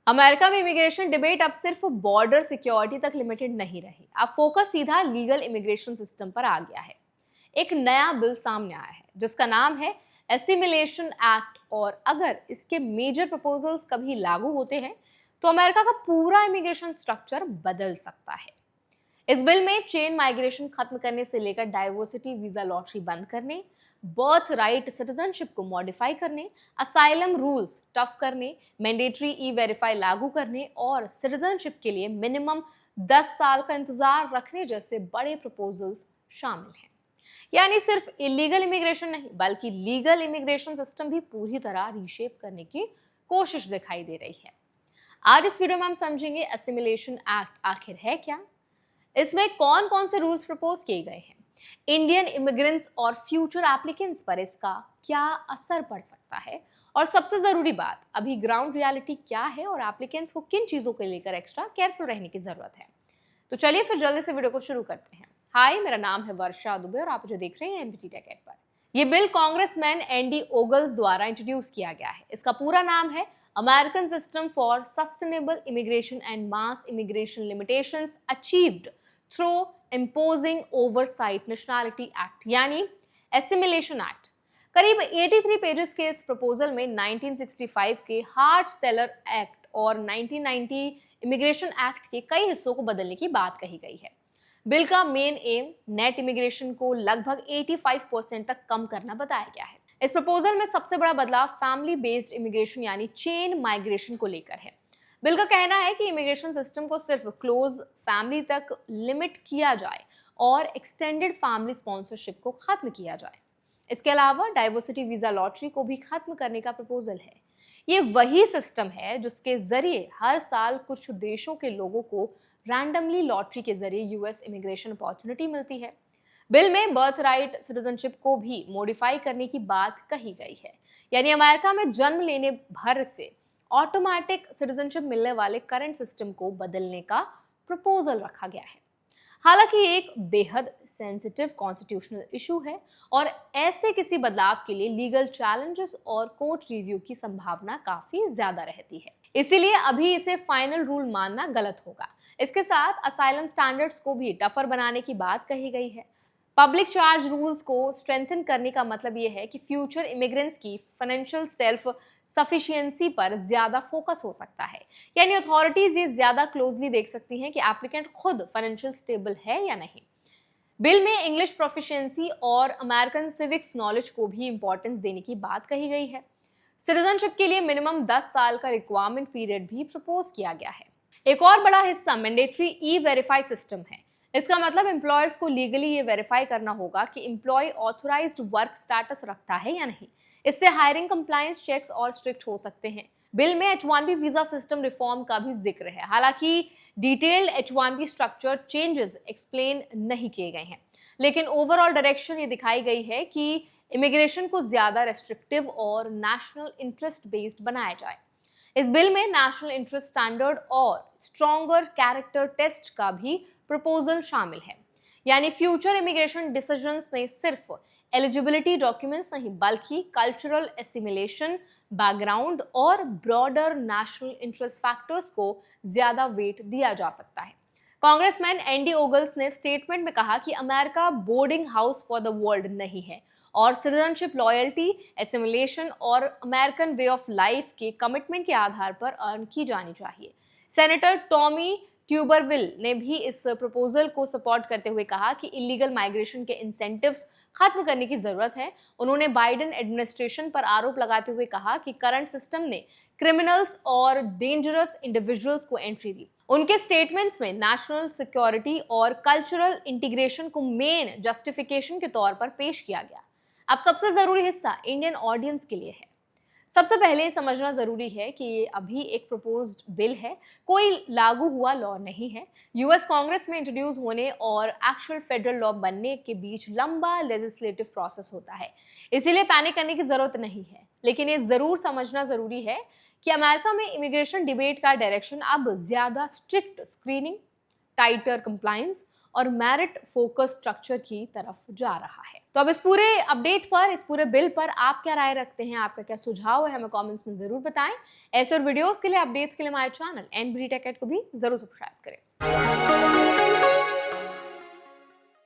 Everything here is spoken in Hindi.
अमेरिका में इमिग्रेशन डिबेट अब सिर्फ बॉर्डर सिक्योरिटी तक लिमिटेड नहीं रही। अब फोकस सीधा लीगल इमिग्रेशन सिस्टम पर आ गया है। एक नया बिल सामने आया है जिसका नाम है एसिमिलेशन एक्ट, और अगर इसके मेजर प्रपोजल्स कभी लागू होते हैं तो अमेरिका का पूरा इमिग्रेशन स्ट्रक्चर बदल सकता है। इस बिल में चेन माइग्रेशन खत्म करने से लेकर डाइवर्सिटी वीजा लॉटरी बंद करने, बर्थ राइट सिटीजनशिप को मॉडिफाई करने, असाइलम रूल्स टफ करने, मैंडेटरी ई वेरीफाई लागू करने और सिटीजनशिप के लिए मिनिमम 10 साल का इंतजार रखने जैसे बड़े प्रपोजल्स शामिल हैं। यानी सिर्फ इलीगल इमिग्रेशन नहीं बल्कि लीगल इमिग्रेशन सिस्टम भी पूरी तरह रीशेप करने की कोशिश दिखाई दे रही है। आज इस वीडियो में हम समझेंगे असिमिलेशन एक्ट आखिर है क्या, इसमें कौन कौन से रूल्स प्रपोज किए गए हैं, इंडियन इमिग्रेंट्स और फ्यूचर एप्लीकेंट्स पर इसका क्या असर पड़ सकता है, और सबसे जरूरी बात, अभी ग्राउंड रियलिटी क्या है और एप्लीकेंट्स को किन चीजों को लेकर एक्स्ट्रा केयरफुल रहने की जरूरत है। तो चलिए फिर जल्दी से वीडियो को शुरू करते हैं। हाय, मेरा नाम है वर्षा दुबे और आप मुझे देख रहे हैं एमपीटी टेक एड पर। यह बिल कांग्रेसमैन एंडी ओगल्स द्वारा इंट्रोड्यूस किया गया है। इसका पूरा नाम है American system for sustainable immigration and mass immigration limitations achieved through imposing oversight nationality act, यानी एसिमिलेशन एक्ट। करीब 83 पेजेस के इस प्रपोजल में 1965 के हार्ट सेलर एक्ट और 1990 इमिग्रेशन एक्ट के कई हिस्सों को बदलने की बात कही गई है। बिल का मेन एम नेट इमिग्रेशन को लगभग 85% तक कम करना बताया गया है। इस प्रपोजल में सबसे बड़ा बदलाव फैमिली बेस्ड इमिग्रेशन यानी चेन माइग्रेशन को लेकर है। बिल का कहना है कि इमिग्रेशन सिस्टम को सिर्फ क्लोज फैमिली तक लिमिट किया जाए और एक्सटेंडेड फैमिली स्पॉन्सरशिप को खत्म किया जाए। इसके अलावा डाइवर्सिटी वीजा लॉटरी को भी खत्म करने का प्रपोजल है। ये वही सिस्टम है जिसके जरिए हर साल कुछ देशों के लोगों को रैंडमली लॉटरी के जरिए यूएस इमिग्रेशन अपॉर्चुनिटी मिलती है। बिल में बर्थ राइट सिटीजनशिप को भी मॉडिफाई करने की बात कही गई है, यानी अमेरिका में जन्म लेने भर से ऑटोमेटिक सिटीजनशिप मिलने वाले करंट सिस्टम को बदलने का प्रपोजल रखा गया है। हालांकि ये एक बेहद सेंसिटिव कॉन्स्टिट्यूशनल इशू है और ऐसे किसी बदलाव के लिए लीगल चैलेंजेस और कोर्ट रिव्यू की संभावना काफी ज्यादा रहती है। इसीलिए अभी इसे फाइनल रूल मानना गलत होगा। इसके साथ असाइलम स्टैंडर्ड्स को भी टफर बनाने की बात कही गई है। पब्लिक चार्ज रूल्स को स्ट्रेंथन करने का मतलब यह है कि फ्यूचर इमिग्रेंट्स की फाइनेंशियल सेल्फ सफिशिएंसी पर ज्यादा फोकस हो सकता है, यानी अथॉरिटीज ये ज्यादा क्लोजली देख सकती हैं कि एप्लीकेंट खुद फाइनेंशियल स्टेबल है या नहीं। बिल में इंग्लिश प्रोफिशिएंसी और अमेरिकन सिविक्स नॉलेज को भी इंपॉर्टेंस देने की बात कही गई है। सिटीजनशिप के लिए मिनिमम 10 साल का रिक्वायरमेंट पीरियड भी प्रपोज किया गया है। एक और बड़ा हिस्सा मैंडेटरी ई वेरीफाई सिस्टम है। इसका मतलब एम्प्लॉयर्स को लीगली ये वेरीफाई करना होगा कि एम्प्लॉय ऑथराइज्ड वर्क स्टेटस रखता है या नहीं। इससे हायरिंग कंप्लायंस चेक्स और स्ट्रिक्ट हो सकते हैं। बिल में H1B वीजा सिस्टम रिफॉर्म का भी जिक्र है। हालांकि detailed H1B structure changes explain नहीं किए गए हैं, लेकिन ओवरऑल डायरेक्शन ये दिखाई गई है कि इमिग्रेशन को ज्यादा रेस्ट्रिक्टिव और नेशनल इंटरेस्ट बेस्ड बनाया जाए। इस बिल में नेशनल इंटरेस्ट स्टैंडर्ड और स्ट्रॉन्गर कैरेक्टर टेस्ट का भी प्रपोजल शामिल है, यानी फ्यूचर इमिग्रेशन डिसीजंस में सिर्फ एलिजिबिलिटी डॉक्यूमेंट्स नहीं बल्कि कल्चरल एसिमिलेशन, बैकग्राउंड और ब्रॉडर नेशनल इंटरेस्ट फैक्टर्स को ज्यादा वेट दिया जा सकता है। कांग्रेसमैन एंडी ओगल्स ने स्टेटमेंट में कहा कि America boarding house for the world नहीं है और सिटीजनशिप लॉयल्टी, एसिमिलेशन और अमेरिकन वे ऑफ लाइफ के कमिटमेंट के आधार पर अर्न की जानी चाहिए। सेनेटर टॉमी ट्यूबरविल ने भी इस प्रपोजल को सपोर्ट करते हुए कहा कि इलीगल माइग्रेशन के इंसेंटिव्स खत्म करने की जरूरत है। उन्होंने बाइडेन एडमिनिस्ट्रेशन पर आरोप लगाते हुए कहा कि करंट सिस्टम ने क्रिमिनल्स और डेंजरस इंडिविजुअल्स को एंट्री दी। उनके स्टेटमेंट्स में नेशनल सिक्योरिटी और कल्चरल इंटीग्रेशन को मेन जस्टिफिकेशन के तौर पर पेश किया गया। अब सबसे जरूरी हिस्सा इंडियन ऑडियंस के लिए है। सबसे पहले समझना जरूरी है कि ये अभी एक प्रपोज्ड बिल है, कोई लागू हुआ लॉ नहीं है। यूएस कांग्रेस में इंट्रोड्यूस होने और एक्चुअल फेडरल लॉ बनने के बीच लंबा लेजिस्लेटिव प्रोसेस होता है, इसीलिए पैनिक करने की जरूरत नहीं है। लेकिन ये जरूर समझना जरूरी है कि अमेरिका में इमिग्रेशन डिबेट का डायरेक्शन अब ज्यादा स्ट्रिक्ट स्क्रीनिंग, टाइटर कंप्लायंस और मेरिट फोकस स्ट्रक्चर की तरफ जा रहा है। तो अब इस पूरे अपडेट पर, इस पूरे बिल पर आप क्या राय रखते हैं, आपका क्या सुझाव है, हमें कमेंट्स में जरूर बताएं। ऐसे और वीडियोस के लिए, अपडेट्स के लिए हमारे चैनल एनबीटी टेक को भी जरूर सब्सक्राइब करें।